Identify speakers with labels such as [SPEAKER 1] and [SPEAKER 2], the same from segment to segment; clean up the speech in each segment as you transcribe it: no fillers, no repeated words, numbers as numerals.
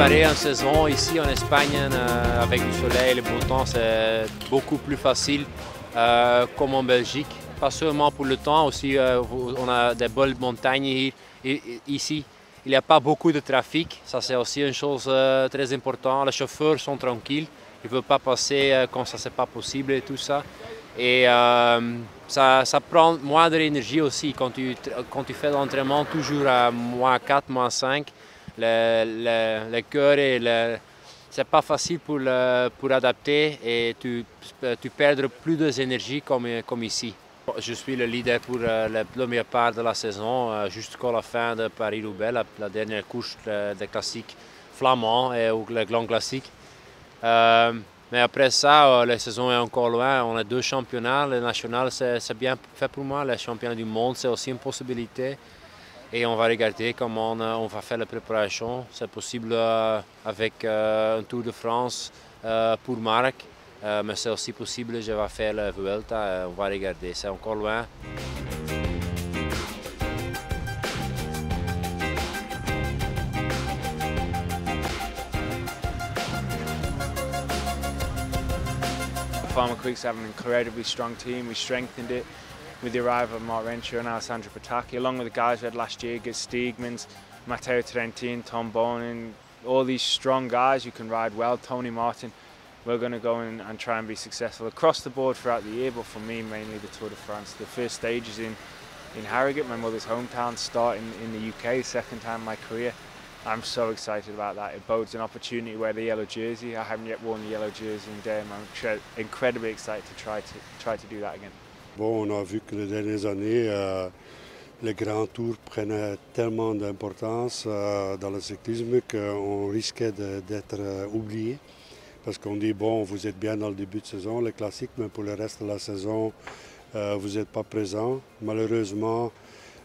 [SPEAKER 1] préparer une saison ici en Espagne avec le soleil et le beau temps, c'est beaucoup plus facile comme en Belgique. Pas seulement pour le temps, aussi on a des belles montagnes ici. Il n'y a pas beaucoup de trafic, ça c'est aussi une chose très importante. Les chauffeurs sont tranquilles, ils ne veulent pas passer quand ça c'est pas possible et tout ça. Et ça prend moins d'énergie aussi quand tu fais l'entraînement toujours à -4, -5. Le cœur c'est pas facile pour adapter et tu perds plus d'énergie comme ici. Je suis le leader pour la première part de la saison jusqu'à la fin de Paris-Roubaix, la dernière course des classiques flamands et le Grand Classique. Mais après ça, la saison est encore loin. On a 2 championnats. Le national, c'est bien fait pour moi. Le championnat du monde, c'est aussi une possibilité. Et on va regarder comment on va faire la préparation. C'est possible avec un Tour de France pour Marc. Mais c'est aussi possible, je vais faire la Vuelta. On va regarder, c'est encore loin.
[SPEAKER 2] Pharmaquick's have an incredibly strong team. We strengthened it with the arrival of Mark Renshaw and Alessandro Petacchi, along with the guys we had last year, Gerd Steegmans, Matteo Trentin, Tom Bonin, all these strong guys who can ride well, Tony Martin. We're going to go and try and be successful across the board throughout the year, but for me, mainly the Tour de France. The first stage is in Harrogate, my mother's hometown, starting in the UK, second time in my career. I'm so excited about that. It bodes an opportunity to wear the yellow jersey. I haven't yet worn the yellow jersey in Durham. I'm incredibly excited to try to do that again.
[SPEAKER 3] Bon, on a vu que les dernières années, les grands tours prenaient tellement d'importance dans le cyclisme qu'on risquait d'être oublié. Parce qu'on dit, bon, vous êtes bien dans le début de saison, les classiques, mais pour le reste de la saison, vous n'êtes pas présent. Malheureusement,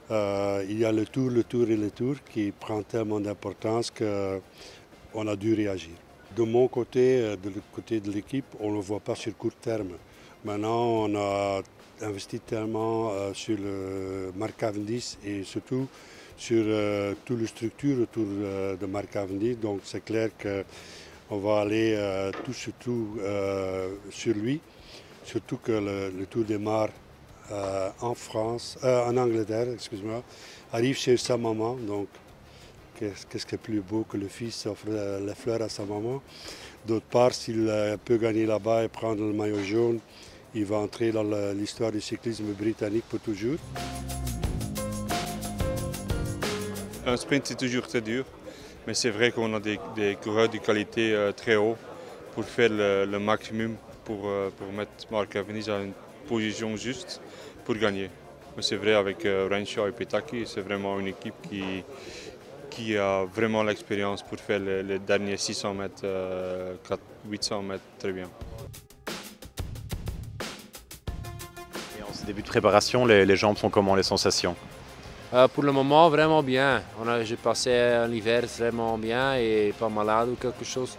[SPEAKER 3] il y a le tour et le tour qui prend tellement d'importance qu'on a dû réagir. De mon côté, de côté de l'équipe, on ne le voit pas sur court terme. Maintenant, on a investi tellement sur le Mark Cavendish et surtout sur toute la structure autour de Mark Cavendish. Donc c'est clair qu'on va aller tout surtout sur lui. Surtout que le Tour démarre en Angleterre, excuse-moi, arrive chez sa maman. Donc qu'est-ce qui est plus beau que le fils offre les fleurs à sa maman. D'autre part, s'il peut gagner là-bas et prendre le maillot jaune, il va entrer dans l'histoire du cyclisme britannique pour toujours.
[SPEAKER 4] Un sprint, c'est toujours très dur, mais c'est vrai qu'on a des coureurs de qualité très haut pour faire le maximum pour mettre Mark Cavendish à une position juste pour gagner. Mais c'est vrai avec Renshaw et Petacchi, c'est vraiment une équipe qui a vraiment l'expérience pour faire les derniers 600 mètres, 800 mètres très bien.
[SPEAKER 5] Et en ce début de préparation, les jambes sont comment, les sensations?
[SPEAKER 1] Pour le moment, vraiment bien. J'ai passé l'hiver vraiment bien et pas malade ou quelque chose.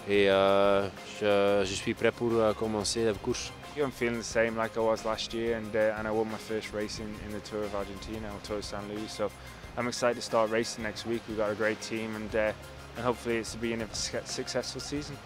[SPEAKER 1] Et je suis prêt pour commencer la course.
[SPEAKER 2] I'm feeling the same like I was last year, and I won my first race in the Tour of Argentina, or Tour of San Luis. So I'm excited to start racing next week. We've got a great team, and hopefully it's the beginning of a successful season.